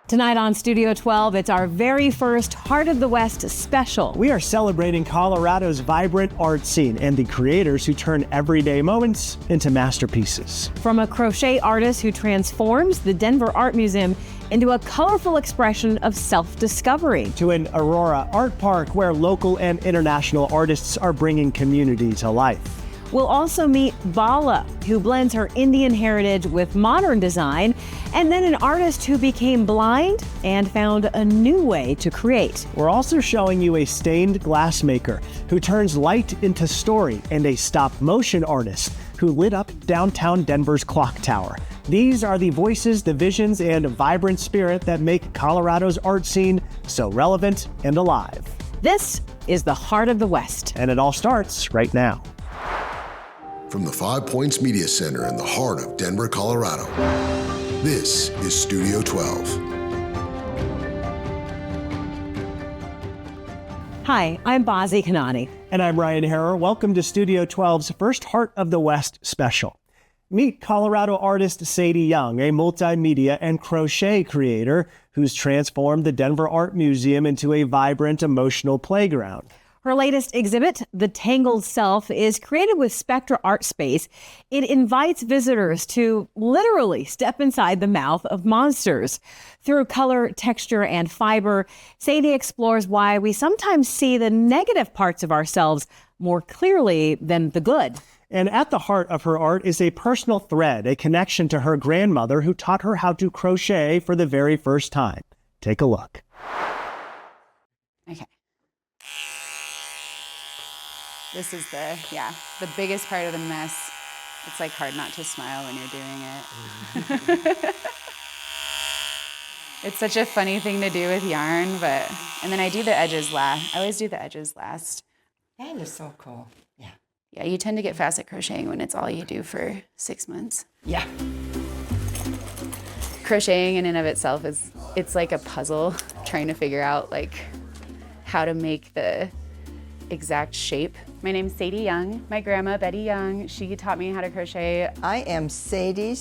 Tonight on Studio 12, it's our very first Heart of the West special. We are celebrating Colorado's vibrant art scene and the creators who turn everyday moments into masterpieces. From a crochet artist who transforms the Denver Art Museum into a colorful expression of self-discovery, to an Aurora art park where local and international artists are bringing community to life. We'll also meet Bala, who blends her Indian heritage with modern design, and then an artist who became blind and found a new way to create. We're also showing you a stained glass maker who turns light into story, and a stop-motion artist who lit up downtown Denver's clock tower. These are the voices, the visions, and vibrant spirit that make Colorado's art scene so relevant and alive. This is the Heart of the West. And it all starts right now. From the Five Points Media Center in the heart of Denver, Colorado, this is Studio 12. Hi, I'm Bazi Kanani. And I'm Ryan Harrer. Welcome to Studio 12's first Heart of the West special. Meet Colorado artist Sadie Young, a multimedia and crochet creator who's transformed the Denver Art Museum into a vibrant, emotional playground. Her latest exhibit, The Tangled Self, is created with Spectra Art Space. It invites visitors to literally step inside the mouth of monsters. Through color, texture, and fiber, Sadie explores why we sometimes see the negative parts of ourselves more clearly than the good. And at the heart of her art is a personal thread, a connection to her grandmother who taught her how to crochet for the very first time. Take a look. Okay. This is the biggest part of the mess. It's like hard not to smile when you're doing it. It's such a funny thing to do with yarn, and then I do the edges last. I always do the edges last. That is so cool. Yeah. Yeah, you tend to get fast at crocheting when it's all you do for 6 months. Yeah. Crocheting in and of itself it's like a puzzle, trying to figure out like how to make the exact shape. My name's Sadie Young. My grandma, Betty Young, she taught me how to crochet. I am Sadie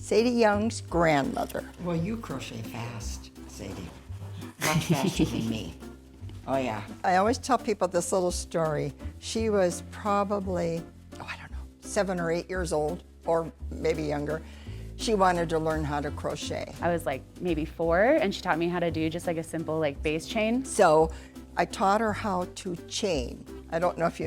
Young's grandmother. Well, you crochet fast, Sadie. Much faster than me. Oh, yeah. I always tell people this little story. She was probably, 7 or 8 years old, or maybe younger. She wanted to learn how to crochet. I was like maybe 4, and she taught me how to do just like a simple like base chain. So I taught her how to chain. I don't know if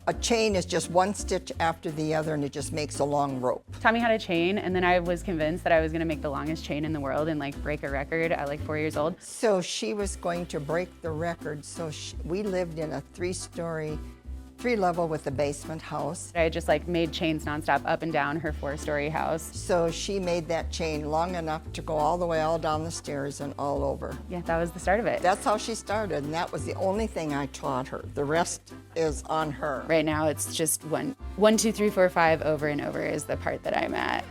a chain is just one stitch after the other and it just makes a long rope. Taught me how to chain, and then I was convinced that I was gonna make the longest chain in the world and like break a record at like 4 years old. So she was going to break the record. So we lived in a 3-level with a basement house. I just like made chains nonstop up and down her 4-story house. So she made that chain long enough to go all the way all down the stairs and all over. Yeah, that was the start of it. That's how she started, and that was the only thing I taught her. The rest is on her. Right now it's just 1, 2, 3, 4, 5 over and over is the part that I'm at.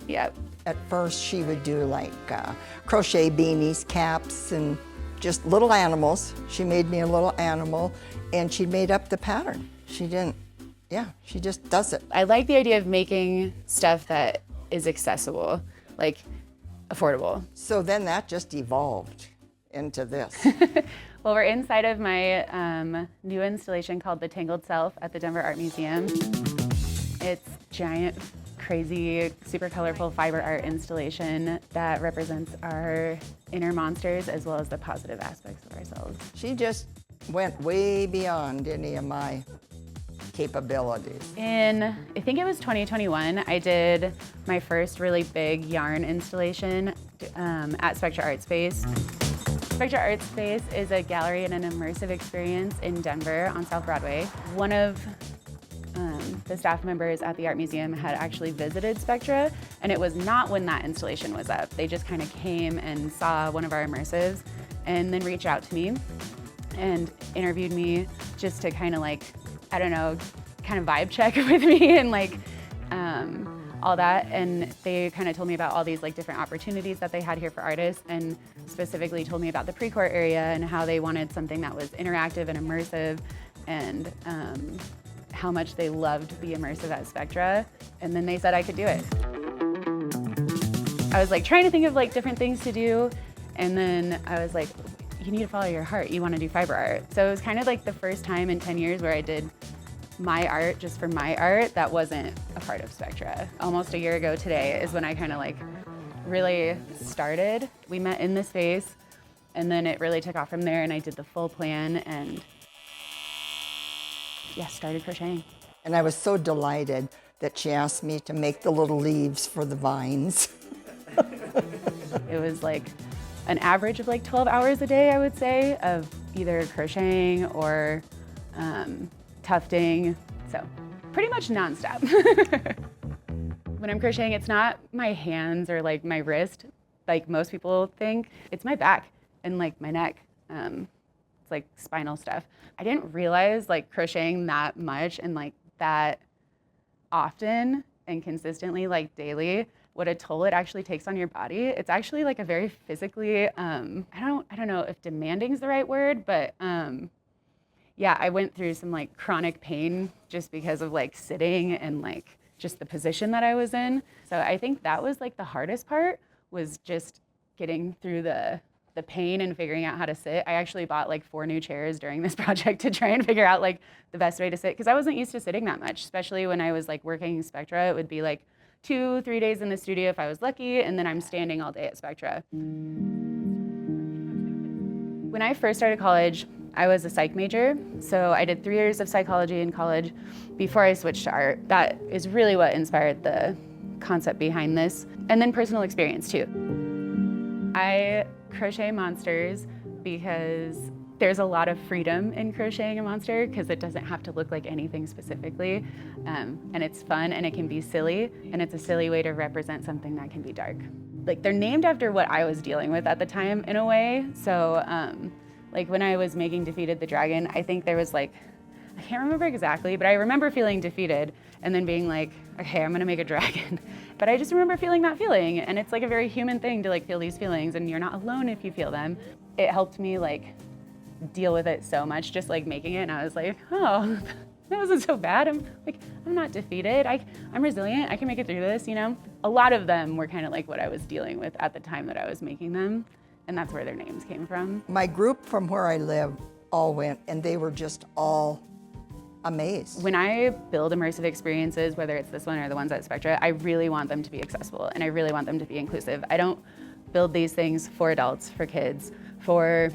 Yep. At first she would do like crochet beanies, caps, and just little animals. She made me a little animal, and she made up the pattern. She just does it. I like the idea of making stuff that is accessible, like affordable. So then that just evolved into this. Well, we're inside of my new installation called The Tangled Self at the Denver Art Museum. It's giant, crazy, super colorful fiber art installation that represents our inner monsters as well as the positive aspects of ourselves. She just went way beyond any of my capabilities. I think it was 2021, I did my first really big yarn installation at Spectra Art Space. Spectra Art Space is a gallery and an immersive experience in Denver on South Broadway. One of the staff members at the Art Museum had actually visited Spectra, and it was not when that installation was up. They just kind of came and saw one of our immersives and then reached out to me and interviewed me just to kind of like, I don't know, kind of vibe check with me and like all that. And they kind of told me about all these like different opportunities that they had here for artists, and specifically told me about the pre-court area and how they wanted something that was interactive and immersive, and how much they loved the immersive at Spectra. And then they said I could do it. I was like trying to think of like different things to do, And then I was like, you need to follow your heart. You want to do fiber art. So it was kind of like the first time in 10 years where I did my art just for my art that wasn't a part of Spectra. Almost a year ago today is when I kind of like really started. We met in this space, and then it really took off from there, and I did the full plan and yeah, started crocheting. And I was so delighted that she asked me to make the little leaves for the vines. It was like an average of like 12 hours a day, I would say, of either crocheting or tufting. So pretty much nonstop. When I'm crocheting, it's not my hands or like my wrist, like most people think. It's my back and like my neck. It's like spinal stuff. I didn't realize like crocheting that much and like that often and consistently, like daily, what a toll it actually takes on your body. It's actually like a very physically, I don't know if demanding is the right word, but yeah, I went through some like chronic pain just because of like sitting and like just the position that I was in. So I think that was like the hardest part, was just getting through the pain and figuring out how to sit. I actually bought like 4 new chairs during this project to try and figure out like the best way to sit, because I wasn't used to sitting that much, especially when I was like working Spectra. It would be like 2-3 days in the studio if I was lucky, and then I'm standing all day at Spectra. When I first started college, I was a psych major, so I did 3 years of psychology in college before I switched to art. That is really what inspired the concept behind this, and then personal experience too. I crochet monsters because there's a lot of freedom in crocheting a monster, because it doesn't have to look like anything specifically, and it's fun and it can be silly, and it's a silly way to represent something that can be dark. Like, they're named after what I was dealing with at the time in a way. So like when I was making Defeated the Dragon, I think there was like, I can't remember exactly, but I remember feeling defeated and then being like, okay, I'm gonna make a dragon. But I just remember feeling that feeling, and it's like a very human thing to like feel these feelings, and you're not alone if you feel them. It helped me like deal with it so much, just like making it, and I was like, oh, that wasn't so bad. I'm not defeated. I'm resilient. I can make it through this, you know? A lot of them were kind of like what I was dealing with at the time that I was making them, and that's where their names came from. My group from where I live all went, and they were just all amazed. When I build immersive experiences, whether it's this one or the ones at Spectra, I really want them to be accessible, and I really want them to be inclusive. I don't build these things for adults, for kids, for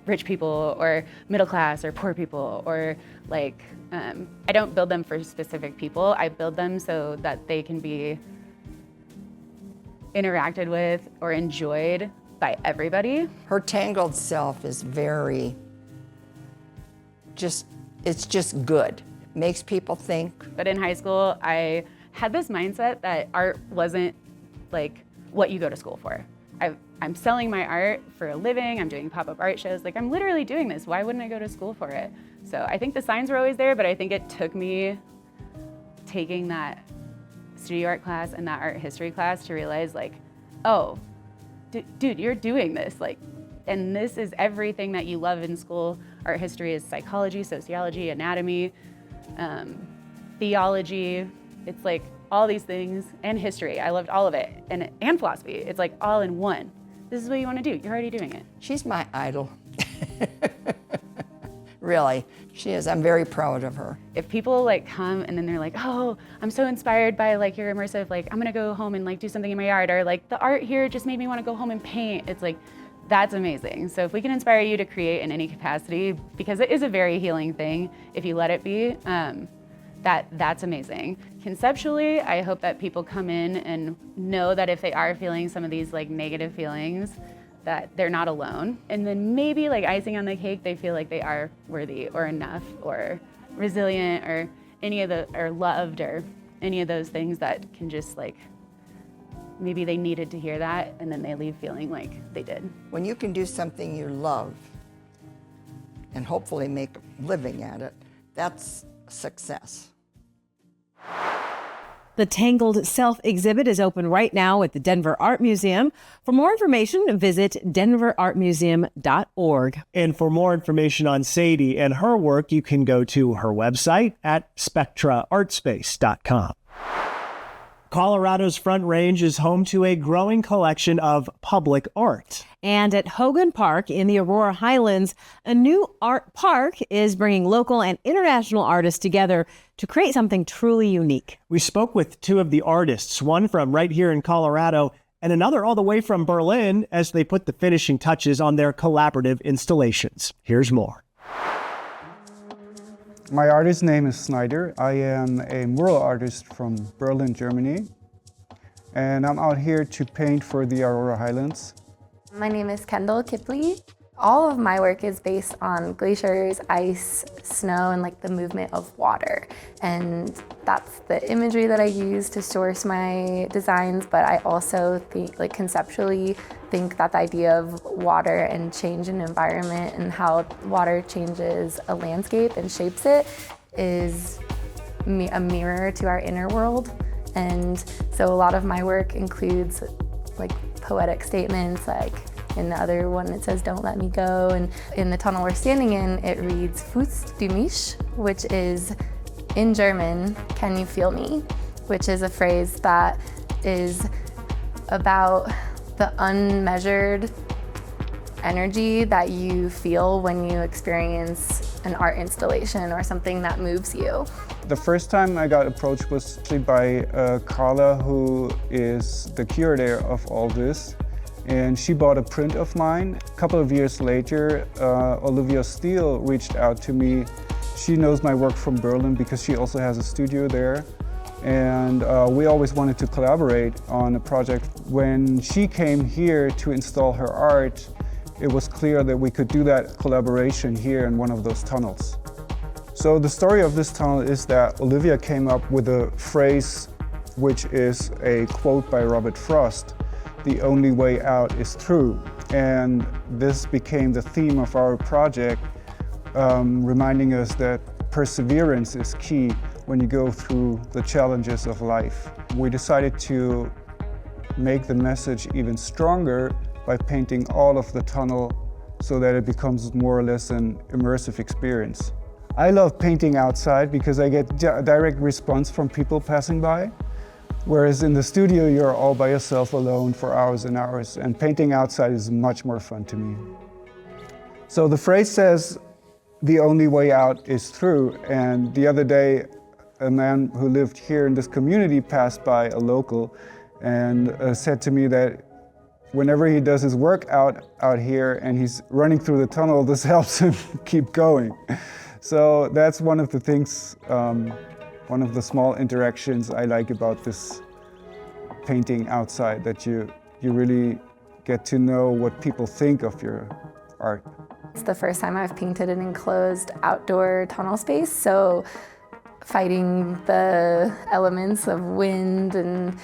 rich people or middle class or poor people, or like, I don't build them for specific people. I build them so that they can be interacted with or enjoyed by everybody. Her tangled self is very, it's just good. Makes people think. But in high school, I had this mindset that art wasn't like what you go to school for. I'm selling my art for a living. I'm doing pop-up art shows. Like, I'm literally doing this. Why wouldn't I go to school for it? So I think the signs were always there, but I think it took me taking that studio art class and that art history class to realize, like, oh, dude, you're doing this. Like, and this is everything that you love in school. Art history is psychology, sociology, anatomy, theology. It's like all these things, and history. I loved all of it, and philosophy. It's like all in one. This is what you want to do. You're already doing it. She's my idol. Really, she is. I'm very proud of her. If people like come and then they're like, oh, I'm so inspired by like your immersive, like I'm gonna go home and like do something in my yard, or like the art here just made me want to go home and paint. It's like, that's amazing. So if we can inspire you to create in any capacity, because it is a very healing thing if you let it be, that's amazing. Conceptually, I hope that people come in and know that if they are feeling some of these like negative feelings, that they're not alone. And then maybe like icing on the cake, they feel like they are worthy or enough or resilient or or loved or any of those things that can just like, maybe they needed to hear that and then they leave feeling like they did. When you can do something you love and hopefully make a living at it, that's success. The Tangled Self exhibit is open right now at the Denver Art Museum. For more information, visit denverartmuseum.org. And for more information on Sadie and her work, you can go to her website at spectraartspace.com. Colorado's Front Range is home to a growing collection of public art. And at Hogan Park in the Aurora Highlands, a new art park is bringing local and international artists together to create something truly unique. We spoke with two of the artists, one from right here in Colorado and another all the way from Berlin, as they put the finishing touches on their collaborative installations. Here's more. My artist's name is Snyder. I am a mural artist from Berlin, Germany, and I'm out here to paint for the Aurora Highlands. My name is Kendall Kipley. All of my work is based on glaciers, ice, snow, and like the movement of water. And that's the imagery that I use to source my designs, but I also think, like conceptually, think that the idea of water and change in environment and how water changes a landscape and shapes it is a mirror to our inner world. And so a lot of my work includes like poetic statements, like in the other one it says, "Don't let me go." And in the tunnel we're standing in, it reads, "Fühlst du mich?" which is in German, "Can you feel me?" which is a phrase that is about the unmeasured energy that you feel when you experience an art installation or something that moves you. The first time I got approached was actually by Carla, who is the curator of all this. And she bought a print of mine. A couple of years later, Olivia Steele reached out to me. She knows my work from Berlin because she also has a studio there. And we always wanted to collaborate on a project. When she came here to install her art, it was clear that we could do that collaboration here in one of those tunnels. So the story of this tunnel is that Olivia came up with a phrase which is a quote by Robert Frost: "The only way out is through." And this became the theme of our project, reminding us that perseverance is key when you go through the challenges of life. We decided to make the message even stronger by painting all of the tunnel so that it becomes more or less an immersive experience. I love painting outside because I get direct response from people passing by. Whereas in the studio, you're all by yourself alone for hours and hours, and painting outside is much more fun to me. So the phrase says, "The only way out is through." And the other day, a man who lived here in this community passed by, a local, and said to me that whenever he does his work out here and he's running through the tunnel, this helps him keep going. So that's one of the things, one of the small interactions I like about this painting outside, that you really get to know what people think of your art. It's the first time I've painted an enclosed outdoor tunnel space, so fighting the elements of wind and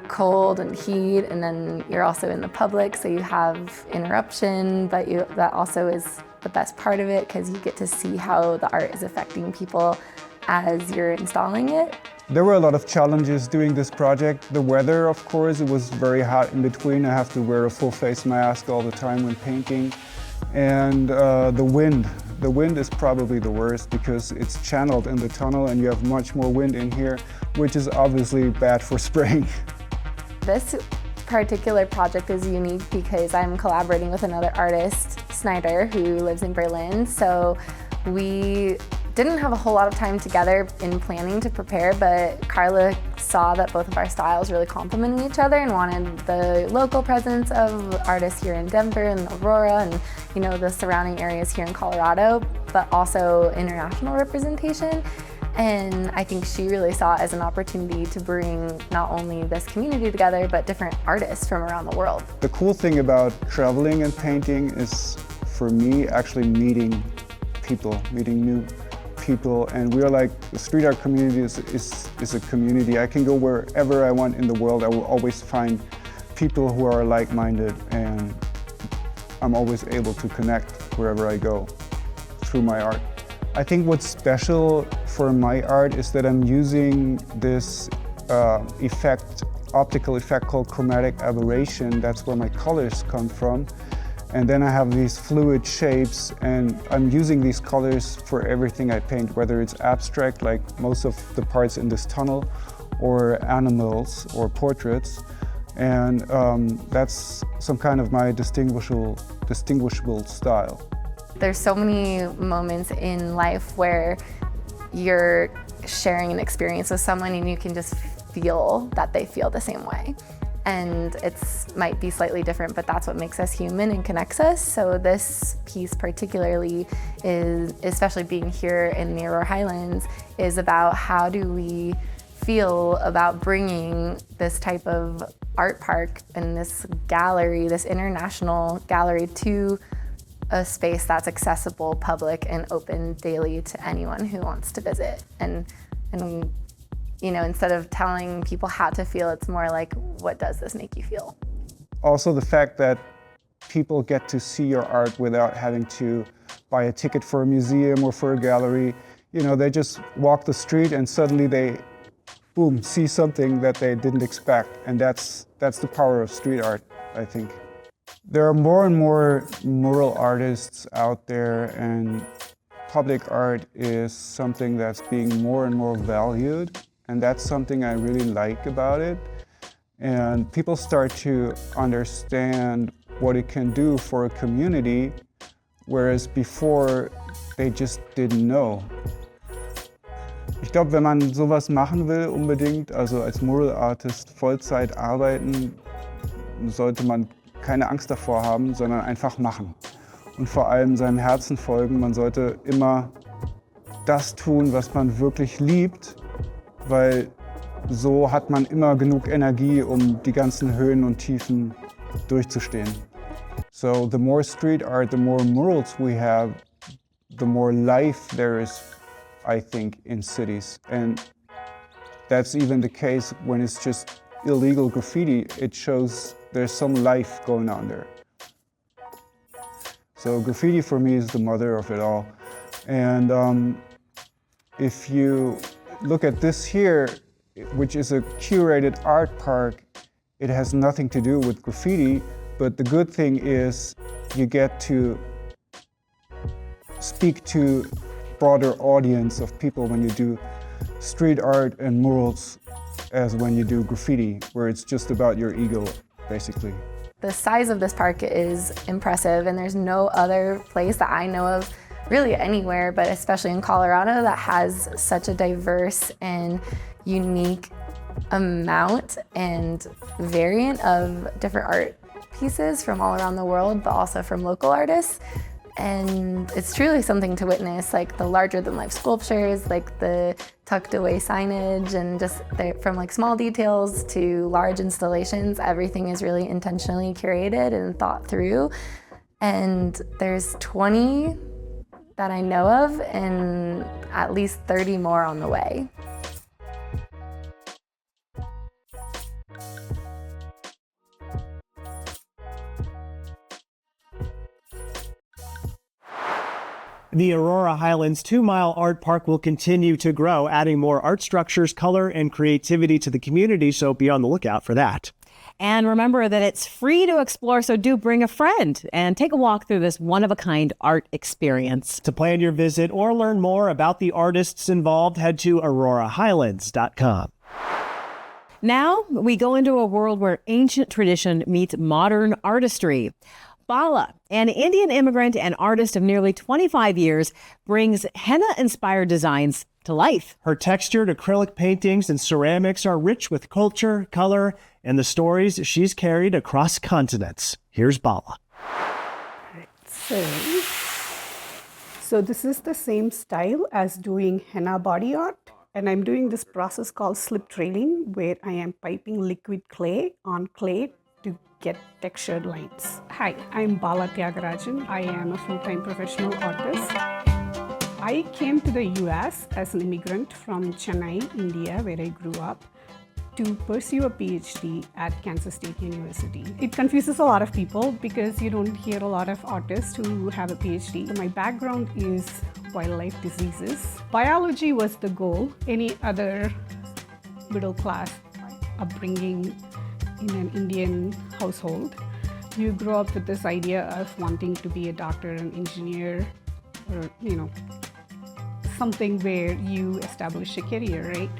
cold and heat, and then you're also in the public, so you have interruption, but that also is the best part of it because you get to see how the art is affecting people as you're installing it. There were a lot of challenges doing this project. The weather, of course, it was very hot in between. I have to wear a full face mask all the time when painting. And the wind. The wind is probably the worst because it's channeled in the tunnel and you have much more wind in here, which is obviously bad for spraying. This particular project is unique because I'm collaborating with another artist, Snyder, who lives in Berlin. So we didn't have a whole lot of time together in planning to prepare, but Carla saw that both of our styles really complemented each other and wanted the local presence of artists here in Denver and Aurora and the surrounding areas here in Colorado, but also international representation. And I think she really saw it as an opportunity to bring not only this community together, but different artists from around the world. The cool thing about traveling and painting is, for me, actually meeting people, meeting new people. And we are like, the street art community is a community. I can go wherever I want in the world. I will always find people who are like-minded, and I'm always able to connect wherever I go through my art. I think what's special for my art is that I'm using this optical effect called chromatic aberration. That's where my colors come from. And then I have these fluid shapes, and I'm using these colors for everything I paint, whether it's abstract, like most of the parts in this tunnel, or animals or portraits. And that's some kind of my distinguishable style. There's so many moments in life where you're sharing an experience with someone and you can just feel that they feel the same way. And it might be slightly different, but that's what makes us human and connects us. So this piece particularly is, especially being here in the Aurora Highlands, is about how do we feel about bringing this type of art park and this gallery, this international gallery, to a space that's accessible, public, and open daily to anyone who wants to visit. And you know, instead of telling people how to feel, it's more like, what does this make you feel? Also the fact that people get to see your art without having to buy a ticket for a museum or for a gallery. You know, they just walk the street and suddenly they, boom, see something that they didn't expect. And that's the power of street art, I think. There are more and more mural artists out there, and public art is something that's being more and more valued. And that's something I really like about it. And people start to understand what it can do for a community, whereas before they just didn't know. Ich glaube, wenn man sowas machen will unbedingt, also als Mural Artist Vollzeit arbeiten, sollte man keine Angst davor haben, sondern einfach machen. Und vor allem seinem Herzen folgen. Man sollte immer das tun, was man wirklich liebt, weil so hat man immer genug Energie, um die ganzen Höhen und Tiefen durchzustehen. So the more street art, the more murals we have, the more life there is, I think, in cities. And that's even the case when it's just illegal graffiti. It shows there's some life going on there. So graffiti for me is the mother of it all. And if you look at this here, which is a curated art park, it has nothing to do with graffiti, but the good thing is you get to speak to broader audience of people when you do street art and murals as when you do graffiti, where it's just about your ego, basically. The size of this park is impressive, and there's no other place that I know of, really anywhere, but especially in Colorado, that has such a diverse and unique amount and variant of different art pieces from all around the world, but also from local artists. And it's truly something to witness, like the larger-than-life sculptures, like the tucked-away signage, and just from like small details to large installations, everything is really intentionally curated and thought through. And there's 20 that I know of, and at least 30 more on the way. The Aurora Highlands 2-mile art park will continue to grow, adding more art structures, color, and creativity to the community, so be on the lookout for that. And remember that it's free to explore, so do bring a friend and take a walk through this one-of-a-kind art experience. To plan your visit or learn more about the artists involved, head to aurorahighlands.com. Now we go into a world where ancient tradition meets modern artistry. Bala, an Indian immigrant and artist of nearly 25 years, brings henna-inspired designs to life. Her textured acrylic paintings and ceramics are rich with culture, color, and the stories she's carried across continents. Here's Bala. So this is the same style as doing henna body art. And I'm doing this process called slip trailing, where I am piping liquid clay on clay to get textured lines. Hi, I'm Bala Tyagarajan. I am a full-time professional artist. I came to the US as an immigrant from Chennai, India, where I grew up, to pursue a PhD at Kansas State University. It confuses a lot of people because you don't hear a lot of artists who have a PhD. My background is wildlife diseases. Biology was the goal. Any other middle-class upbringing in an Indian household, you grow up with this idea of wanting to be a doctor, an engineer, or something where you establish a career, right?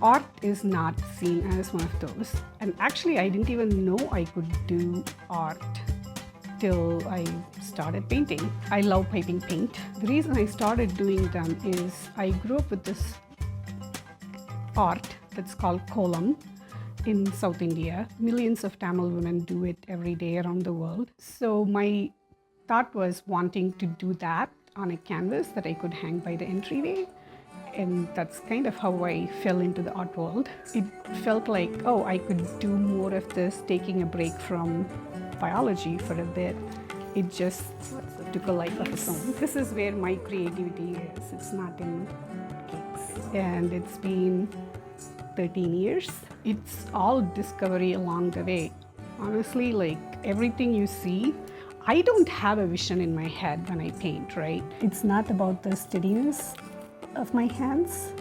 art is not seen as one of those. And actually, I didn't even know I could do art till I started painting. I love piping paint. The reason I started doing them is I grew up with this art that's called kolam in South India. Millions of Tamil women do it every day around the world. So my thought was wanting to do that on a canvas that I could hang by the entryway. And that's kind of how I fell into the art world. It felt like, oh, I could do more of this, taking a break from biology for a bit. It just took a life of its own. This is where my creativity is. It's not in cakes. And it's been 13 years. It's all discovery along the way. Honestly, like everything you see, I don't have a vision in my head when I paint, right? It's not about the steadiness of my hands.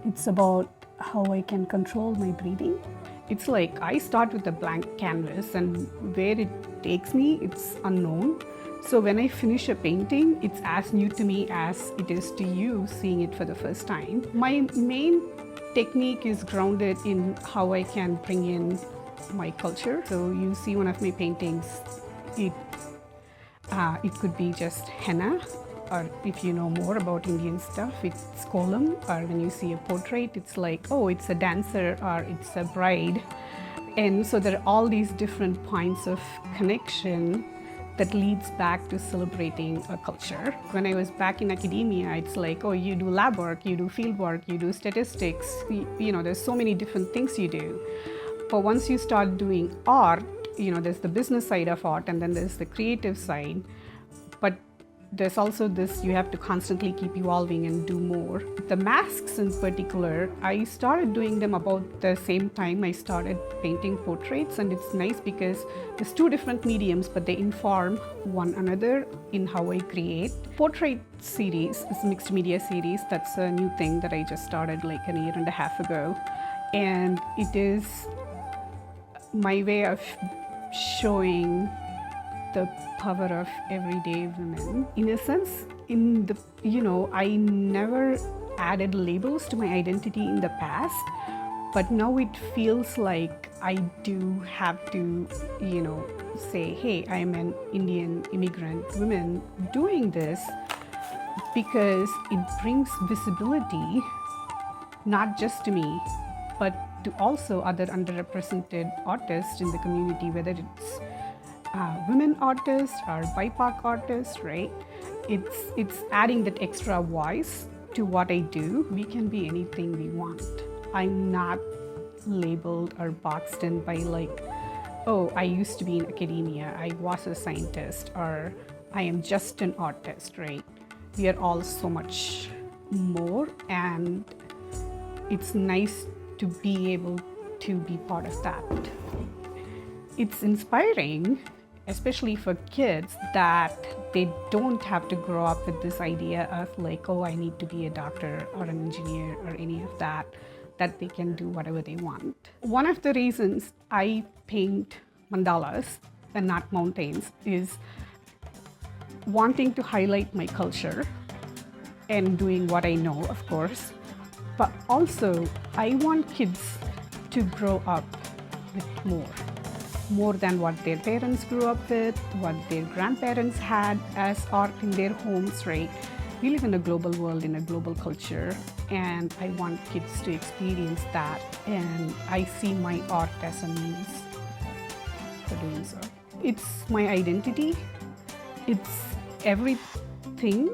It's about how I can control my breathing. It's like I start with a blank canvas and where it takes me, it's unknown. So when I finish a painting, it's as new to me as it is to you seeing it for the first time. My main technique is grounded in how I can bring in my culture. So you see one of my paintings, it could be just henna, or if you know more about Indian stuff, it's kolam, or when you see a portrait, it's like, oh, it's a dancer or it's a bride. And so there are all these different points of connection that leads back to celebrating a culture. When I was back in academia, it's like, oh, you do lab work, you do field work, you do statistics, there's so many different things you do. But once you start doing art, there's the business side of art and then there's the creative side. But there's also this, you have to constantly keep evolving and do more. The masks in particular, I started doing them about the same time I started painting portraits, and it's nice because there's two different mediums, but they inform one another in how I create. Portrait series is a mixed media series. That's a new thing that I just started like a year and a half ago. And it is my way of showing the power of everyday women. In a sense, I never added labels to my identity in the past, but now it feels like I do have to, say, hey, I'm an Indian immigrant woman doing this, because it brings visibility, not just to me, but to also other underrepresented artists in the community, whether it's women artists or BIPOC artists, right? It's adding that extra voice to what I do. We can be anything we want. I'm not labeled or boxed in by like, oh, I used to be in academia, I was a scientist, or I am just an artist, right? We are all so much more, and it's nice to be able to be part of that. It's inspiring, especially for kids, that they don't have to grow up with this idea of like, oh, I need to be a doctor or an engineer or any of that they can do whatever they want. One of the reasons I paint mandalas and not mountains is wanting to highlight my culture and doing what I know, of course, but also I want kids to grow up with more than what their parents grew up with, what their grandparents had as art in their homes, right? We live in a global world, in a global culture, and I want kids to experience that, and I see my art as a means for doing so. It's my identity. It's everything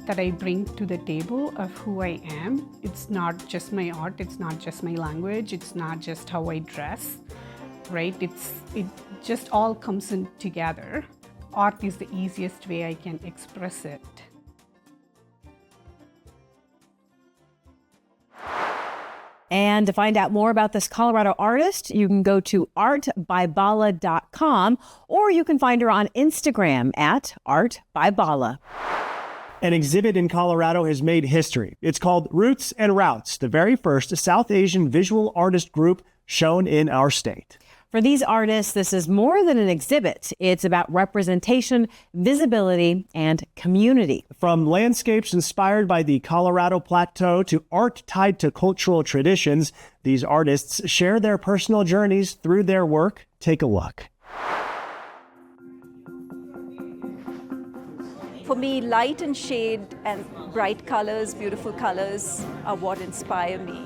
that I bring to the table of who I am. It's not just my art, it's not just my language, it's not just how I dress, right? It just all comes in together. Art is the easiest way I can express it. And to find out more about this Colorado artist, you can go to artbybala.com, or you can find her on Instagram at artbybala. An exhibit in Colorado has made history. It's called Roots and Routes, the very first South Asian visual artist group shown in our state. For these artists, this is more than an exhibit. It's about representation, visibility, and community. From landscapes inspired by the Colorado Plateau to art tied to cultural traditions, these artists share their personal journeys through their work. Take a look. For me, light and shade and bright colors, beautiful colors are what inspire me.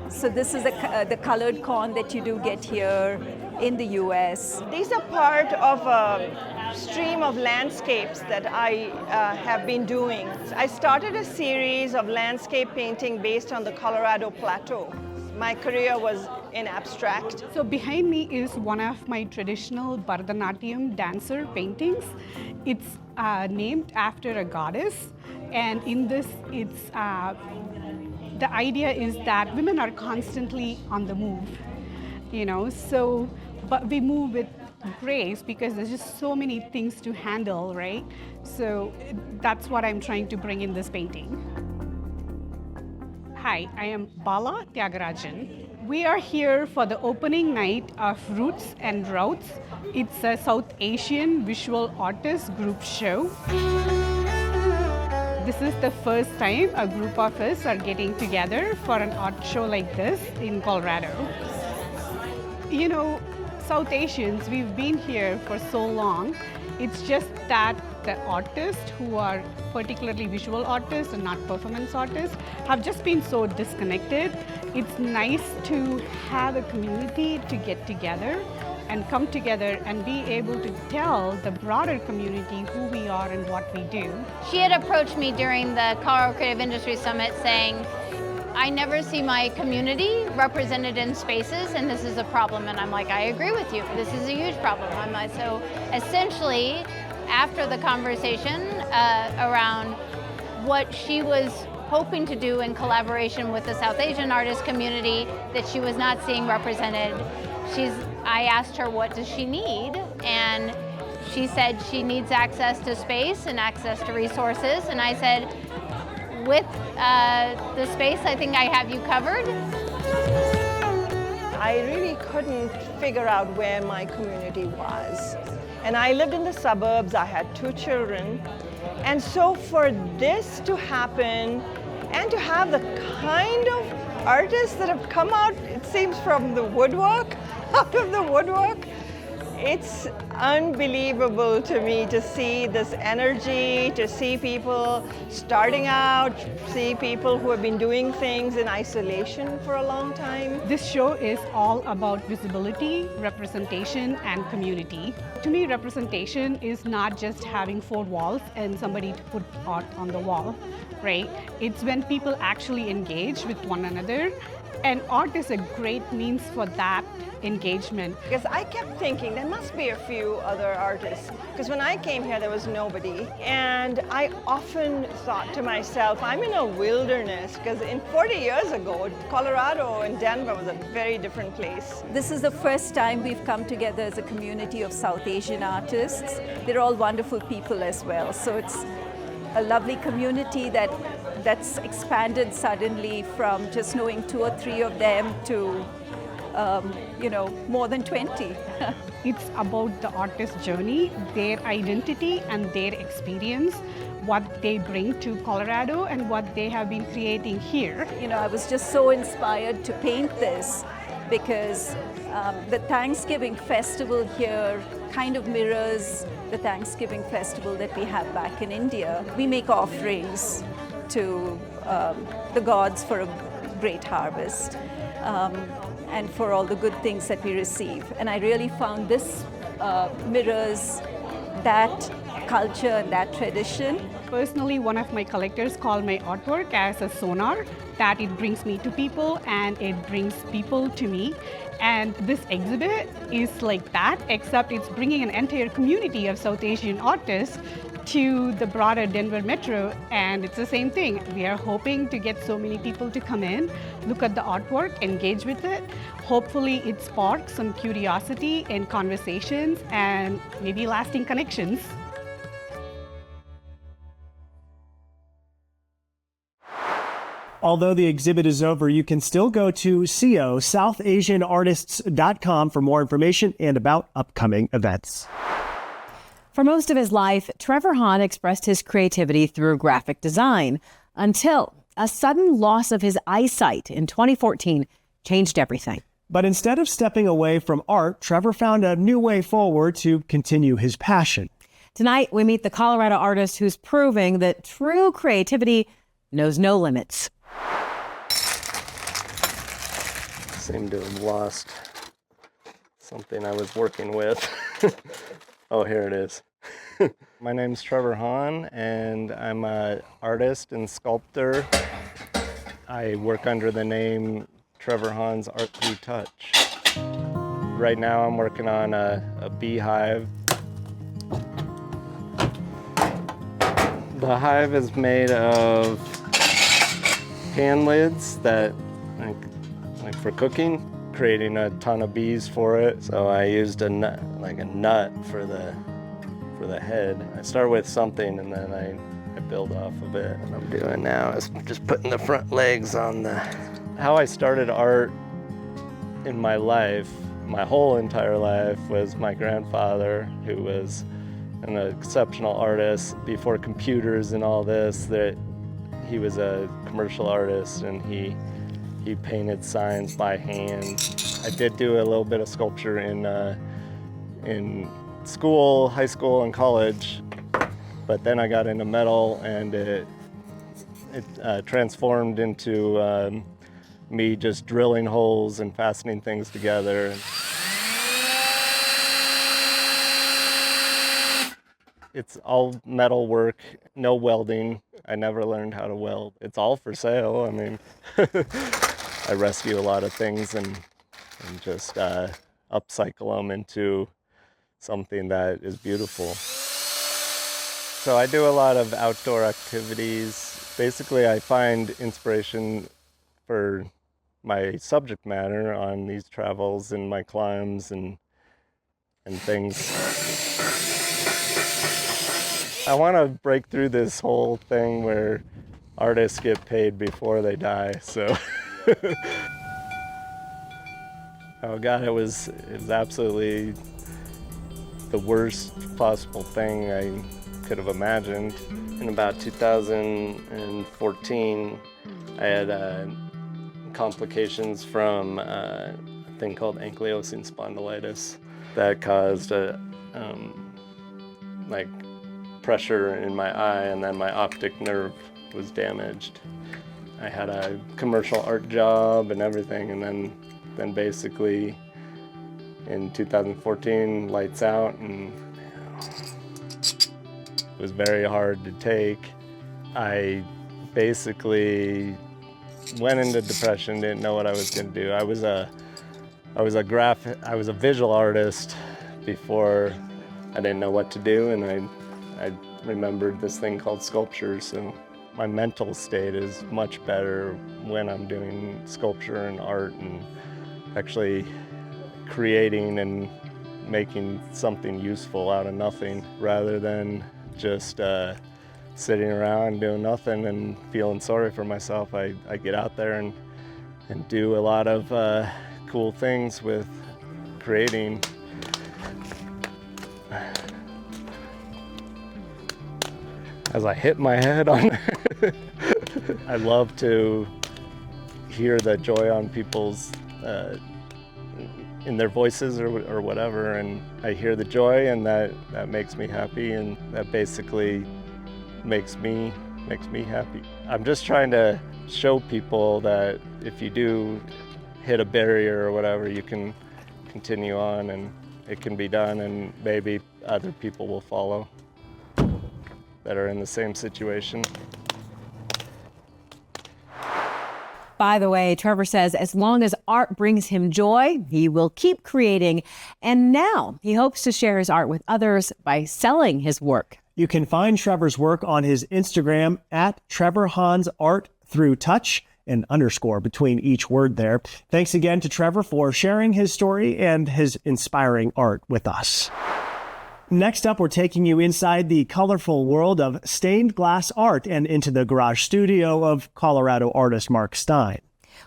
So this is the colored corn that you do get here in the US. These are part of a stream of landscapes that I have been doing. I started a series of landscape painting based on the Colorado Plateau. My career was in abstract. So behind me is one of my traditional Bharatanatyam dancer paintings. It's named after a goddess, and in this, the idea is that women are constantly on the move, but we move with grace because there's just so many things to handle, right? So that's what I'm trying to bring in this painting. Hi, I am Bala Tyagarajan. We are here for the opening night of Roots and Routes. It's a South Asian visual artist group show. This is the first time a group of us are getting together for an art show like this in Colorado. South Asians, we've been here for so long. It's just that the artists who are particularly visual artists and not performance artists have just been so disconnected. It's nice to have a community to get together and come together and be able to tell the broader community who we are and what we do. She had approached me during the Colorado Creative Industry Summit saying, I never see my community represented in spaces, and this is a problem. And I'm like, I agree with you. This is a huge problem. So essentially, after the conversation around what she was hoping to do in collaboration with the South Asian artist community that she was not seeing represented, I asked her what does she need, and she said she needs access to space and access to resources, and I said, with the space, I think I have you covered. I really couldn't figure out where my community was. And I lived in the suburbs, I had 2 children. And so for this to happen and to have the kind of artists that have come out, it seems from the woodwork, out of the woodwork, it's unbelievable to me to see this energy, to see people starting out, see people who have been doing things in isolation for a long time. This show is all about visibility, representation, and community. To me, representation is not just having 4 walls and somebody to put art on the wall, right? It's when people actually engage with one another, and art is a great means for that engagement. Because I kept thinking there must be a few other artists, because when I came here there was nobody, and I often thought to myself, I'm in a wilderness, because 40 years ago Colorado and Denver was a very different place. This is the first time we've come together as a community of South Asian artists. They're all wonderful people as well, so it's a lovely community that's expanded suddenly from just knowing 2 or 3 of them to more than 20. It's about the artist's journey, their identity and their experience, what they bring to Colorado and what they have been creating here. I was just so inspired to paint this because the Thanksgiving festival here kind of mirrors the Thanksgiving festival that we have back in India. We make offerings to the gods for a great harvest. And for all the good things that we receive. And I really found this mirrors that culture and that tradition. Personally, one of my collectors called my artwork as a sonar, that it brings me to people and it brings people to me. And this exhibit is like that, except it's bringing an entire community of South Asian artists to the broader Denver metro, and it's the same thing. We are hoping to get so many people to come in, look at the artwork, engage with it. Hopefully it sparks some curiosity and conversations and maybe lasting connections. Although the exhibit is over, you can still go to SouthAsianArtists.com for more information and about upcoming events. For most of his life, Trevor Hahn expressed his creativity through graphic design until a sudden loss of his eyesight in 2014 changed everything. But instead of stepping away from art, Trevor found a new way forward to continue his passion. Tonight, we meet the Colorado artist who's proving that true creativity knows no limits. Seem to have lost something I was working with. Oh, here it is. My name's Trevor Hahn, and I'm an artist and sculptor. I work under the name Trevor Hahn's Art Through Touch. Right now I'm working on a beehive. The hive is made of pan lids that, like for cooking, creating a ton of bees for it. So I used a nut for the head. I start with something and then I build off of it. What I'm doing now is just putting the front legs on the... How I started art in my life, my whole entire life, was my grandfather, who was an exceptional artist before computers and all this. That he was a commercial artist, and he painted signs by hand. I did do a little bit of sculpture in school, high school, and college, but then I got into metal, and it transformed into me just drilling holes and fastening things together. It's all metal work, no welding. I never learned how to weld. It's all for sale. I mean, I rescue a lot of things and just upcycle them into something that is beautiful. So I do a lot of outdoor activities. Basically, I find inspiration for my subject matter on these travels and my climbs and things. I want to break through this whole thing where artists get paid before they die, so. Oh God, it was absolutely the worst possible thing I could have imagined. In about 2014, I had complications from a thing called ankylosing spondylitis that caused like pressure in my eye, and then my optic nerve was damaged. I had a commercial art job and everything, and then basically in 2014, lights out, and it was very hard to take. I basically went into depression, didn't know what I was going to do. I was a visual artist before I didn't know what to do, and I remembered this thing called sculpture, so my mental state is much better when I'm doing sculpture and art and actually creating and making something useful out of nothing, rather than just sitting around doing nothing and feeling sorry for myself. I get out there and do a lot of cool things with creating. As I hit my head on I love to hear the joy on people's in their voices or whatever, and I hear the joy, and that makes me happy, and that basically makes me happy. I'm just trying to show people that if you do hit a barrier or whatever, you can continue on, and it can be done, and maybe other people will follow that are in the same situation. By the way, Trevor says as long as art brings him joy, he will keep creating. And now he hopes to share his art with others by selling his work. You can find Trevor's work on his Instagram at Trevor Hahn's Art Through Touch, an underscore between each word there. Thanks again to Trevor for sharing his story and his inspiring art with us. Next up, we're taking you inside the colorful world of stained glass art and into the garage studio of Colorado artist Mark Stein.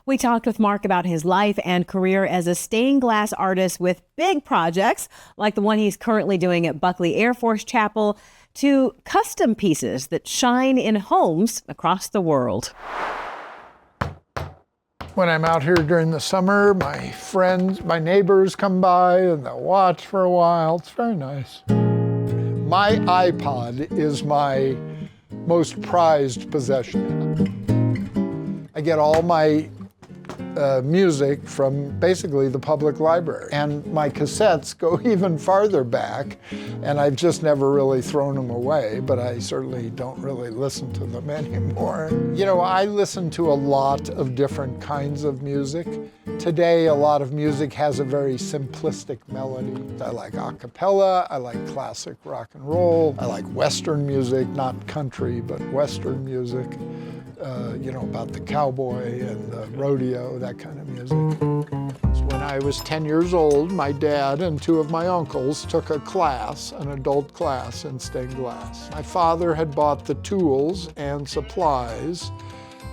We talked with Mark about his life and career as a stained glass artist with big projects like the one he's currently doing at Buckley Air Force Chapel, to custom pieces that shine in homes across the world. When I'm out here during the summer, my friends, my neighbors come by and they'll watch for a while. It's very nice. My iPod is my most prized possession. I get all my music from basically the public library. And my cassettes go even farther back, and I've just never really thrown them away, but I certainly don't really listen to them anymore. You know, I listen to a lot of different kinds of music. Today, a lot of music has a very simplistic melody. I like a cappella, I like classic rock and roll, I like Western music, not country, but Western music. You know, about the cowboy and the rodeo, that kind of music. So when I was 10 years old, my dad and two of my uncles took a class, an adult class in stained glass. My father had bought the tools and supplies,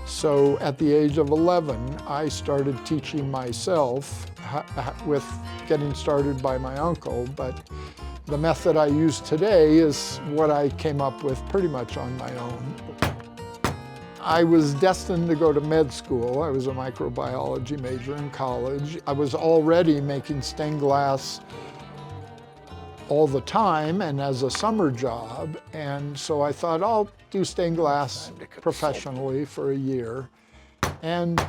so at the age of 11, I started teaching myself with getting started by my uncle, but the method I use today is what I came up with pretty much on my own. I was destined to go to med school. I was a microbiology major in college. I was already making stained glass all the time and as a summer job. And so I thought I'll do stained glass professionally for a year. And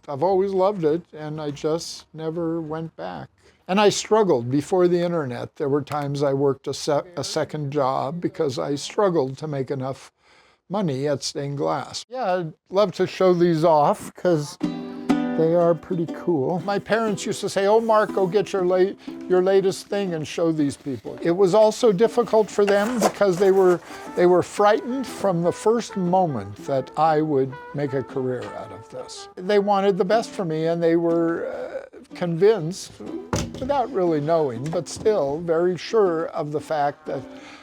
I've always loved it, and I just never went back. And I struggled before the internet. There were times I worked a second job because I struggled to make enough money at stained glass. Yeah, I'd love to show these off because they are pretty cool. My parents used to say, "Oh, Mark, go get your latest thing and show these people." It was also difficult for them because they were frightened from the first moment that I would make a career out of this. They wanted the best for me, and they were convinced, without really knowing, but still very sure of the fact that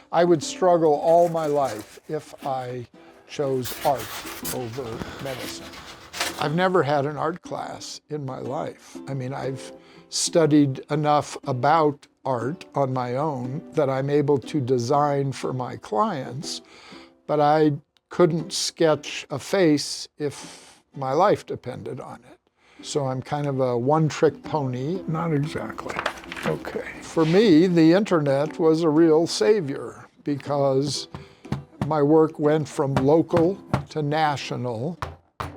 I would struggle all my life if I chose art over medicine. I've never had an art class in my life. I mean, I've studied enough about art on my own that I'm able to design for my clients, but I couldn't sketch a face if my life depended on it. So I'm kind of a one-trick pony. Not exactly. Okay. For me, the internet was a real savior because my work went from local to national.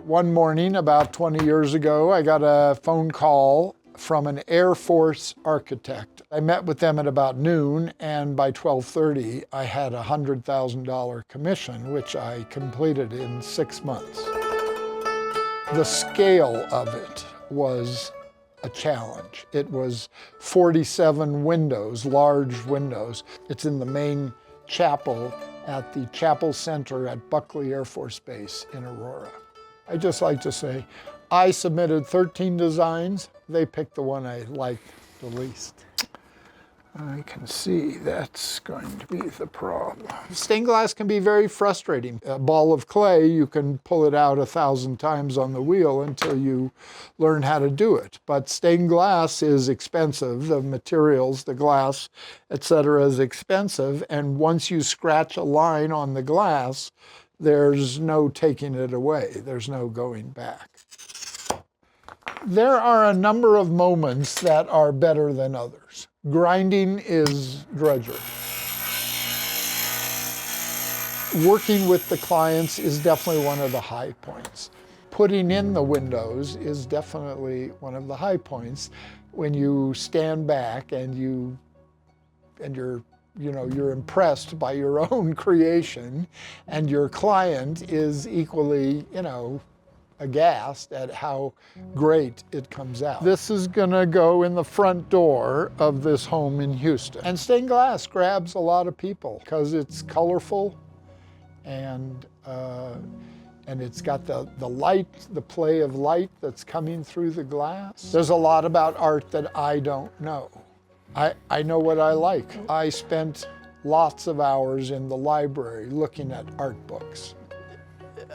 One morning, about 20 years ago, I got a phone call from an Air Force architect. I met with them at about noon, and by 12:30, I had a $100,000 commission, which I completed in 6 months. The scale of it was a challenge. It was 47 windows, large windows. It's in the main chapel at the Chapel Center at Buckley Air Force Base in Aurora. I just like to say, I submitted 13 designs. They picked the one I liked the least. I can see that's going to be the problem. Stained glass can be very frustrating. A ball of clay, you can pull it out 1,000 times on the wheel until you learn how to do it. But stained glass is expensive. The materials, the glass, etc., is expensive. And once you scratch a line on the glass, there's no taking it away. There's no going back. There are a number of moments that are better than others. Grinding is drudgery. Working with the clients is definitely one of the high points. Putting in the windows is definitely one of the high points when you stand back and you're impressed by your own creation, and your client is equally, aghast at how great it comes out. This is gonna go in the front door of this home in Houston. And stained glass grabs a lot of people because it's colorful and it's got the light, the play of light that's coming through the glass. There's a lot about art that I don't know. I know what I like. I spent lots of hours in the library looking at art books.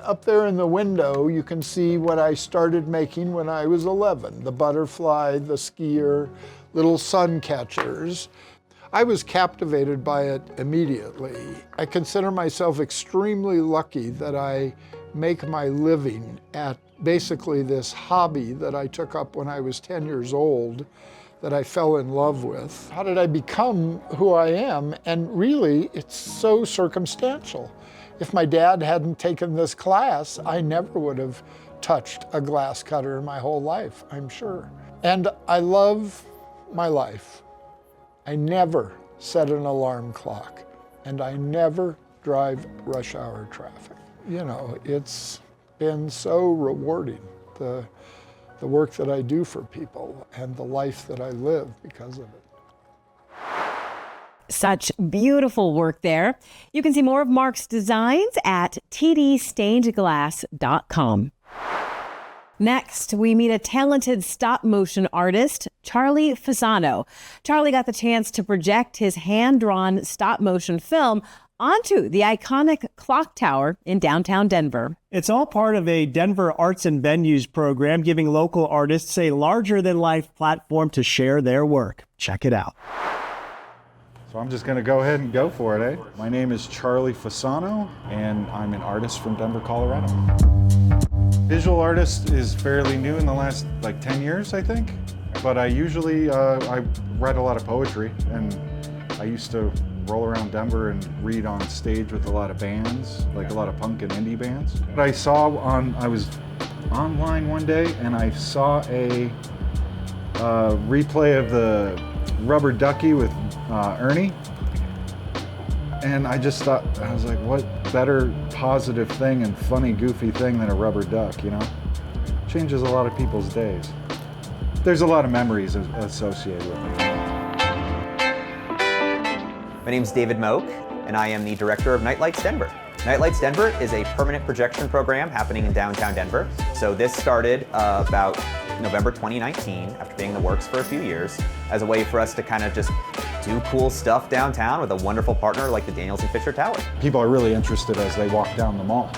Up there in the window, you can see what I started making when I was 11. The butterfly, the skier, little sun catchers. I was captivated by it immediately. I consider myself extremely lucky that I make my living at basically this hobby that I took up when I was 10 years old, that I fell in love with. How did I become who I am? And really, it's so circumstantial. If my dad hadn't taken this class, I never would have touched a glass cutter in my whole life, I'm sure. And I love my life. I never set an alarm clock, and I never drive rush hour traffic. You know, it's been so rewarding, the work that I do for people and the life that I live because of it. Such beautiful work there. You can see more of Mark's designs at tdstainedglass.com. Next, we meet a talented stop-motion artist, Charlie Fasano. Charlie got the chance to project his hand-drawn stop-motion film onto the iconic clock tower in downtown Denver. It's all part of a Denver Arts and Venues program, giving local artists a larger-than-life platform to share their work. Check it out. So I'm just going to go ahead and go for it, eh? My name is Charlie Fasano, and I'm an artist from Denver, Colorado. Visual artist is fairly new in the last 10 years, I think. But I usually, I read a lot of poetry, and I used to roll around Denver and read on stage with a lot of bands, like a lot of punk and indie bands. But I was online one day and I saw a replay of the Rubber Ducky with Ernie. And I just thought, I was like, what better positive thing and funny, goofy thing than a rubber duck, you know? Changes a lot of people's days. There's a lot of memories associated with it. My name's David Moak, and I am the director of Nightlights Denver. Nightlights Denver is a permanent projection program happening in downtown Denver. So this started about November 2019, after being in the works for a few years, as a way for us to kind of just do cool stuff downtown with a wonderful partner like the Daniels and Fisher Tower. People are really interested as they walk down the mall,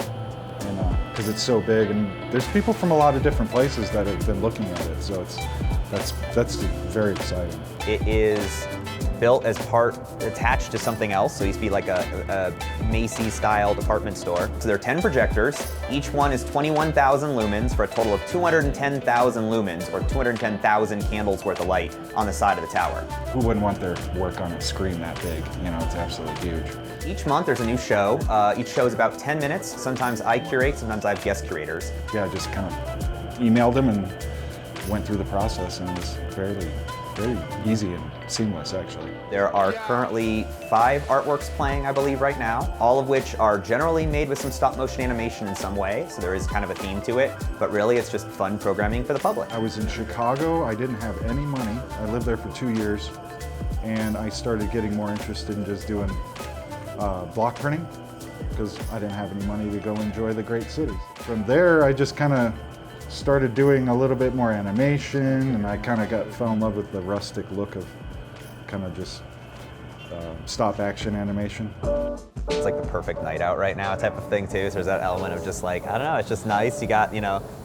because it's so big, and there's people from a lot of different places that have been looking at it, so that's very exciting. It is built as part attached to something else, so it used to be like a Macy's-style department store. So there are 10 projectors. Each one is 21,000 lumens for a total of 210,000 lumens, or 210,000 candles worth of light on the side of the tower. Who wouldn't want their work on a screen that big? You know, it's absolutely huge. Each month there's a new show. Each show is about 10 minutes. Sometimes I curate, sometimes I have guest curators. Yeah, I just kind of emailed them and went through the process, and it was very easy and seamless, actually. There are currently 5 artworks playing, I believe, right now, all of which are generally made with some stop-motion animation in some way, so there is kind of a theme to it, but really it's just fun programming for the public. I was in Chicago. I didn't have any money. I lived there for 2 years, and I started getting more interested in just doing block printing, because I didn't have any money to go enjoy the great cities. From there, I just kind of started doing a little bit more animation, and I kind of fell in love with the rustic look of kind of just stop action animation. It's like the perfect night out right now type of thing too, so there's that element of just like, I don't know, it's just nice. You got,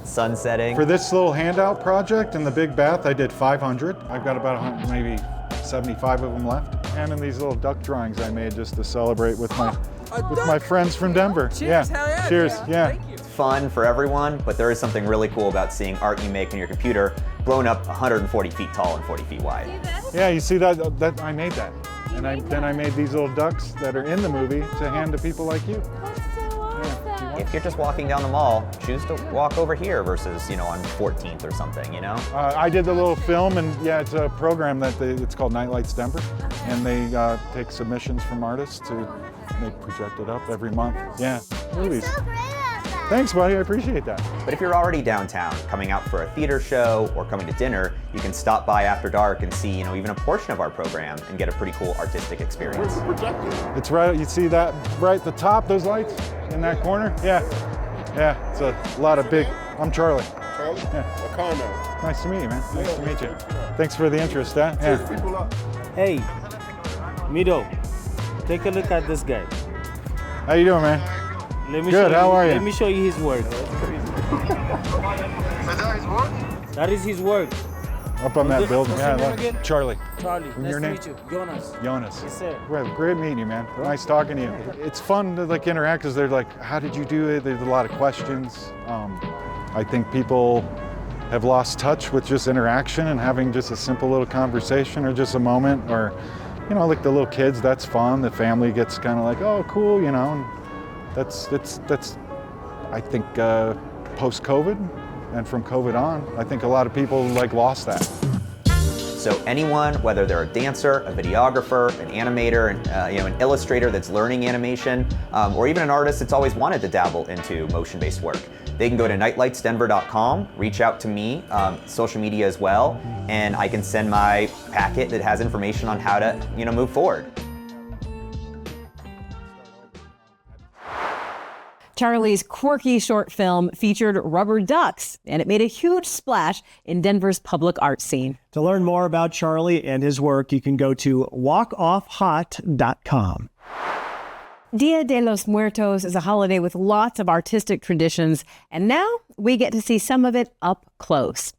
sun setting. For this little handout project in the big bath, I did 500. I've got about maybe 75 of them left. And in these little duck drawings I made just to celebrate with my friends from Denver. Cheers, yeah. hell yeah, Cheers, man. yeah. Thank you. It's fun for everyone, but there is something really cool about seeing art you make on your computer blown up 140 feet tall and 40 feet wide. Yeah, you see that I made that. And then I made these little ducks that are in the movie to hand to people like you. If you're just walking down the mall, choose to walk over here versus, on 14th or something, I did the little film, and yeah, it's a program that it's called Nightlights Denver, and they take submissions from artists they project it up every month. Yeah, movies. Thanks, buddy, I appreciate that. But if you're already downtown, coming out for a theater show or coming to dinner, you can stop by after dark and see, even a portion of our program and get a pretty cool artistic experience. It's right, you see that right at the top, those lights in that corner? Yeah, it's a lot of big, I'm Charlie. Nice to meet you, man. Nice to meet you. Thanks for the interest, huh? Yeah. Hey, Mido, take a look at this guy. How you doing, man? Let me Good, show how you, are you? Let me show you his work. That is his work. Up on that What's building. your Yeah, name look. again? Charlie. Charlie, And nice your to name? meet you. Jonas. Jonas. Yes, sir. Well, great meeting you, man. Nice talking to you. It's fun to like interact because they're like, how did you do it? There's a lot of questions. I think people have lost touch with just interaction and having just a simple little conversation or just a moment, or, you know, like the little kids, that's fun. The family gets kind of like, oh, cool, you know, and that's I think, post-COVID and from COVID on, I think a lot of people like lost that. So anyone, whether they're a dancer, a videographer, an animator, you know, an illustrator that's learning animation, or even an artist that's always wanted to dabble into motion-based work, they can go to nightlightsdenver.com, reach out to me, social media as well, and I can send my packet that has information on how to, you know, move forward. Charlie's quirky short film featured rubber ducks, and it made a huge splash in Denver's public art scene. To learn more about Charlie and his work, you can go to walkoffhot.com. Dia de los Muertos is a holiday with lots of artistic traditions, and now we get to see some of it up close.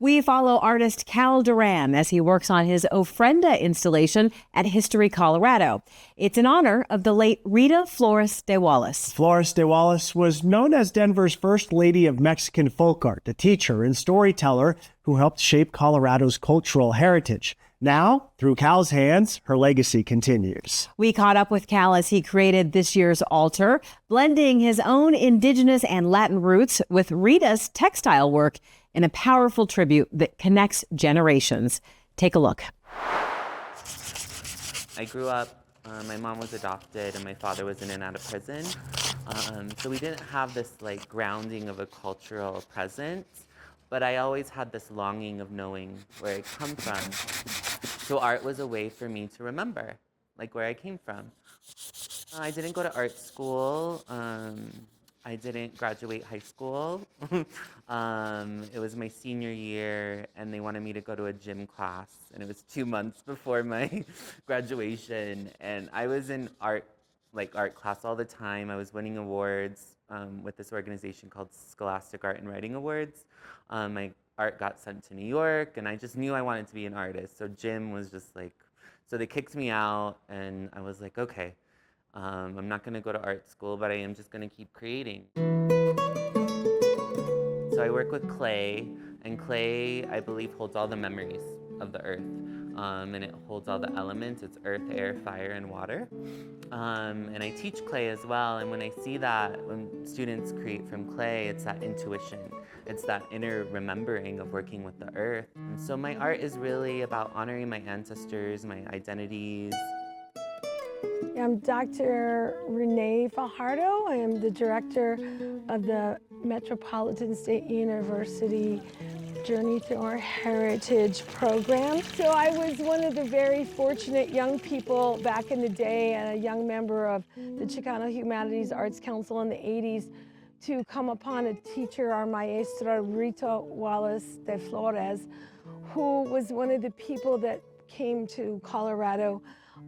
We follow artist Cal Duran as he works on his Ofrenda installation at History, Colorado. It's in honor of the late Rita Flores de Wallace. Flores de Wallace was known as Denver's first lady of Mexican folk art, a teacher and storyteller who helped shape Colorado's cultural heritage. Now, through Cal's hands, her legacy continues. We caught up with Cal as he created this year's altar, blending his own indigenous and Latin roots with Rita's textile work in a powerful tribute that connects generations. Take a look. I grew up, my mom was adopted and my father was in and out of prison. So we didn't have this like grounding of a cultural presence, but I always had this longing of knowing where I come from. So art was a way for me to remember, like where I came from. I didn't go to art school. I didn't graduate high school. It was my senior year and they wanted me to go to a gym class, and it was 2 months before my graduation, and I was in art class all the time. I was winning awards with this organization called Scholastic Art and Writing Awards. My art got sent to New York, and I just knew I wanted to be an artist. So gym was just like, so they kicked me out, and I was like, okay, I'm not gonna go to art school, but I am just gonna keep creating. So I work with clay, and clay, I believe, holds all the memories of the earth. And it holds all the elements. It's earth, air, fire, and water. And I teach clay as well, and when I see that, when students create from clay, it's that intuition. It's that inner remembering of working with the earth. And so my art is really about honoring my ancestors, my identities. I'm Dr. Renee Fajardo. I am the director of the Metropolitan State University Journey Through Our Heritage program. So I was one of the very fortunate young people back in the day, and a young member of the Chicano Humanities Arts Council in the 80s, to come upon a teacher, our maestra Rita Wallace de Flores, who was one of the people that came to Colorado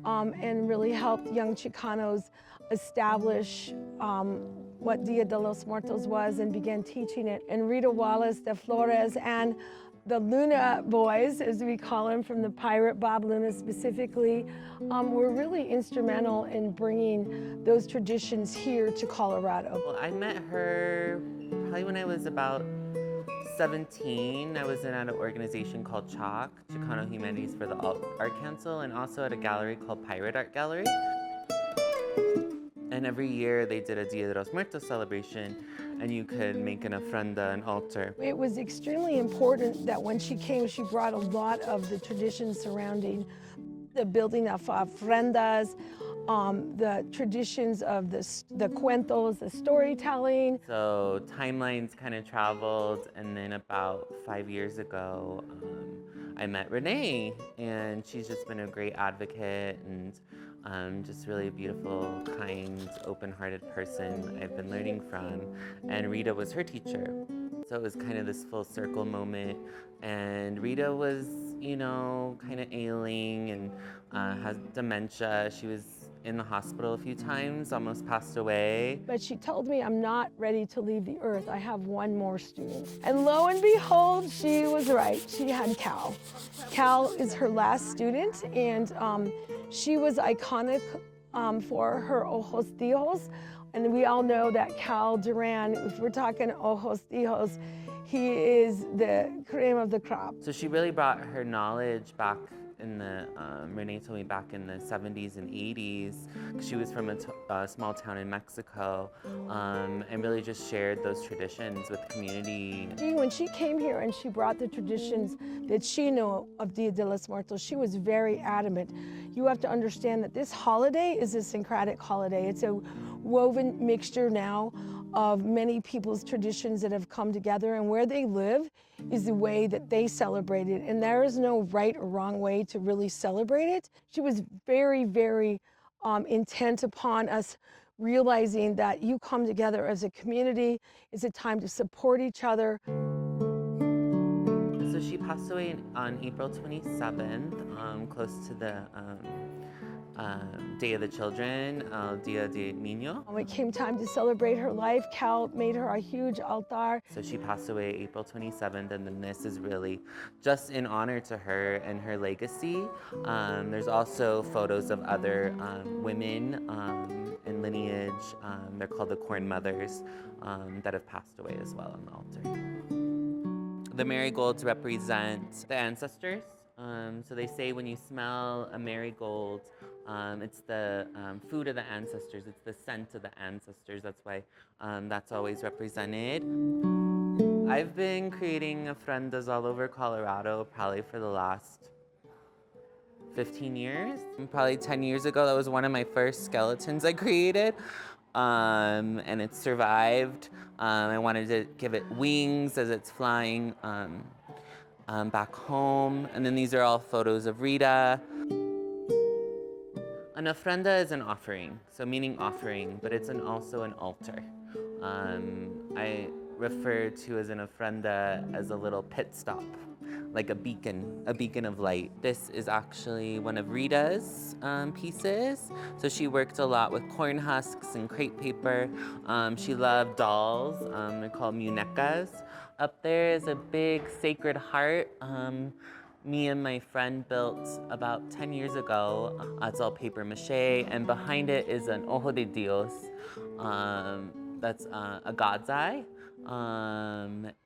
and really helped young Chicanos establish what Dia de los Muertos was and began teaching it. And Rita Wallace de Flores and the Luna boys, as we call them, from the pirate Bob Luna specifically, were really instrumental in bringing those traditions here to Colorado. Well, I met her probably when I was about 17. I was in at an organization called CHOC, Chicano Humanities for the Art Council, and also at a gallery called Pirate Art Gallery. And every year they did a Dia de los Muertos celebration, and you could make an ofrenda, an altar. It was extremely important that when she came, she brought a lot of the traditions surrounding the building of ofrendas, the traditions of the cuentos, the storytelling. So timelines kind of traveled, and then about 5 years ago, I met Renee, and she's just been a great advocate and just really a beautiful, kind, open-hearted person I've been learning from, and Rita was her teacher. So it was kind of this full circle moment. And Rita was, you know, kind of ailing and has dementia. She was in the hospital a few times, almost passed away. But she told me I'm not ready to leave the earth. I have one more student. And lo and behold, she was right. She had Cal. Cal is her last student, and she was iconic for her ojos tijos. And we all know that Cal Duran, if we're talking ojos tijos, he is the cream of the crop. So she really brought her knowledge back in the, Renee told me back in the 70s and 80s, because she was from a small town in Mexico, and really just shared those traditions with the community. When she came here and she brought the traditions that she knew of Dia de los Muertos, she was very adamant. You have to understand that this holiday is a syncretic holiday. It's a woven mixture now of many people's traditions that have come together, and where they live is the way that they celebrate it, and there is no right or wrong way to really celebrate it. She was very, very intent upon us realizing that you come together as a community. It's a time to support each other. So she passed away on April 27th, close to the Day of the Children, Dia de Niño. When it came time to celebrate her life, Cal made her a huge altar. So she passed away April 27th, and then this is really just in honor to her and her legacy. There's also photos of other women in lineage. They're called the Corn Mothers that have passed away as well on the altar. The marigolds represent the ancestors. So they say when you smell a marigold, it's the food of the ancestors, it's the scent of the ancestors. That's why that's always represented. I've been creating ofrendas all over Colorado probably for the last 15 years. Probably 10 years ago, that was one of my first skeletons I created. And it survived. I wanted to give it wings as it's flying back home. And then these are all photos of Rita. An ofrenda is an offering, so meaning offering, but it's also an altar. I refer to as an ofrenda as a little pit stop, like a beacon of light. This is actually one of Rita's pieces. So she worked a lot with corn husks and crepe paper. She loved dolls, they're called muñecas. Up there is a big sacred heart. Me and my friend built about 10 years ago. It's all paper mache, and behind it is an ojo de Dios. That's a God's eye.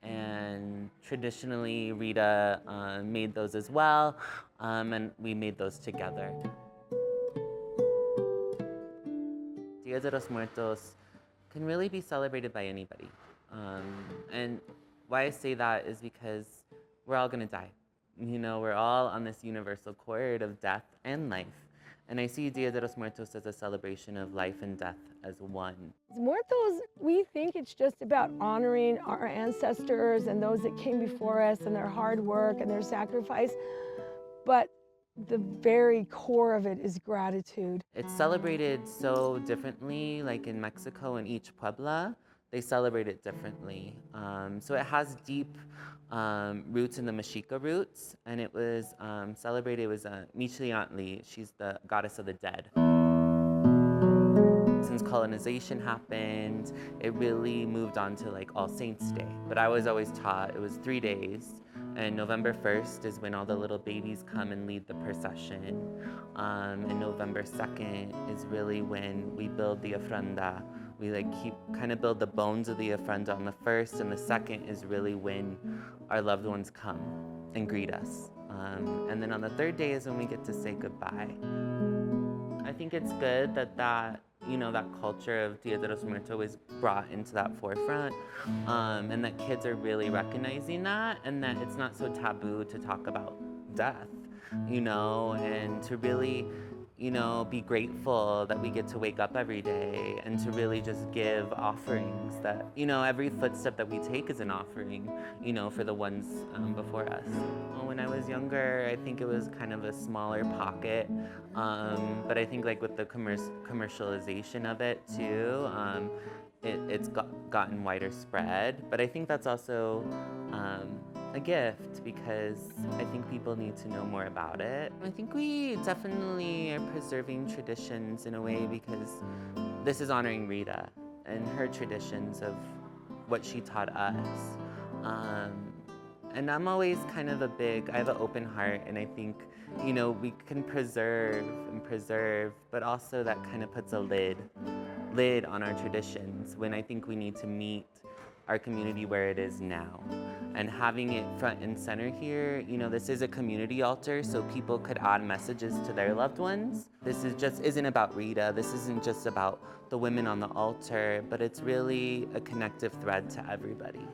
And traditionally, Rita made those as well, and we made those together. Dia de los Muertos can really be celebrated by anybody. And why I say that is because we're all gonna die. You know, we're all on this universal chord of death and life. And I see Dia de los Muertos as a celebration of life and death as one. Muertos, we think it's just about honoring our ancestors and those that came before us and their hard work and their sacrifice, but the very core of it is gratitude. It's celebrated so differently, like in Mexico, in each puebla, they celebrate it differently. So it has deep roots in the Mexica roots, and it was celebrated, it was Michliantli, she's the goddess of the dead. Since colonization happened, it really moved on to like All Saints Day. But I was always taught it was 3 days, and November 1st is when all the little babies come and lead the procession. And November 2nd is really when we build the ofrenda. We like kind of build the bones of the ofrenda on the 1st, and the 2nd is really when our loved ones come and greet us. And then on the 3rd day is when we get to say goodbye. I think it's good that you know, that culture of Dia de los Muertos was brought into that forefront, and that kids are really recognizing that, and that it's not so taboo to talk about death, you know, and to really, you know, be grateful that we get to wake up every day and to really just give offerings that, you know, every footstep that we take is an offering, you know, for the ones before us. When I was younger, I think it was kind of a smaller pocket, but I think like with the commercialization of it too, it's gotten wider spread. But I think that's also a gift because I think people need to know more about it. I think we definitely are preserving traditions in a way because this is honoring Rita and her traditions of what she taught us. And I'm always kind of I have an open heart, and I think, you know, we can preserve, but also that kind of puts a lid on our traditions when I think we need to meet our community where it is now. And having it front and center here, you know, this is a community altar, so people could add messages to their loved ones. This isn't about Rita, this isn't just about the women on the altar, but it's really a connective thread to everybody.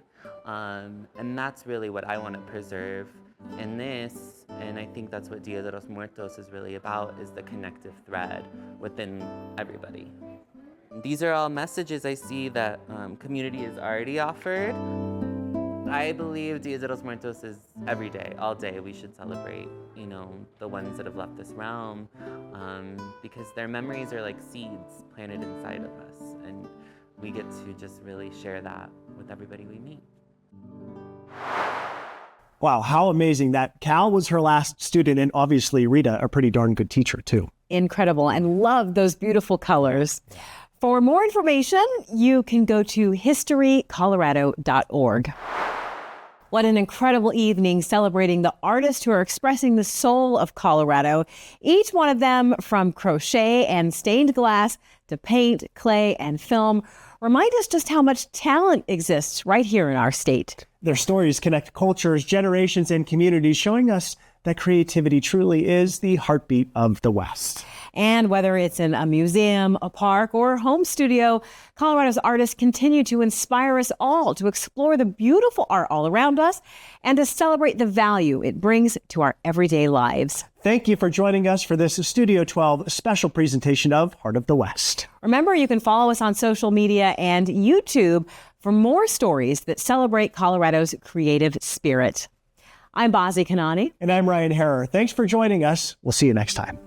And that's really what I want to preserve in this, and I think that's what Dia de los Muertos is really about, is the connective thread within everybody. These are all messages I see that community has already offered. I believe Dia de los Muertos is every day, all day. We should celebrate, you know, the ones that have left this realm, because their memories are like seeds planted inside of us, and we get to just really share that with everybody we meet. Wow, how amazing that Cal was her last student, and obviously Rita, a pretty darn good teacher too. Incredible, and love those beautiful colors. For more information, you can go to historycolorado.org. What an incredible evening celebrating the artists who are expressing the soul of Colorado. Each one of them, from crochet and stained glass to paint, clay, and film, remind us just how much talent exists right here in our state. Their stories connect cultures, generations, and communities, showing us that creativity truly is the heartbeat of the West. And whether it's in a museum, a park, or a home studio, Colorado's artists continue to inspire us all to explore the beautiful art all around us and to celebrate the value it brings to our everyday lives. Thank you for joining us for this Studio 12 special presentation of Heart of the West. Remember, you can follow us on social media and YouTube for more stories that celebrate Colorado's creative spirit. I'm Bazi Kanani. And I'm Ryan Harrer. Thanks for joining us. We'll see you next time.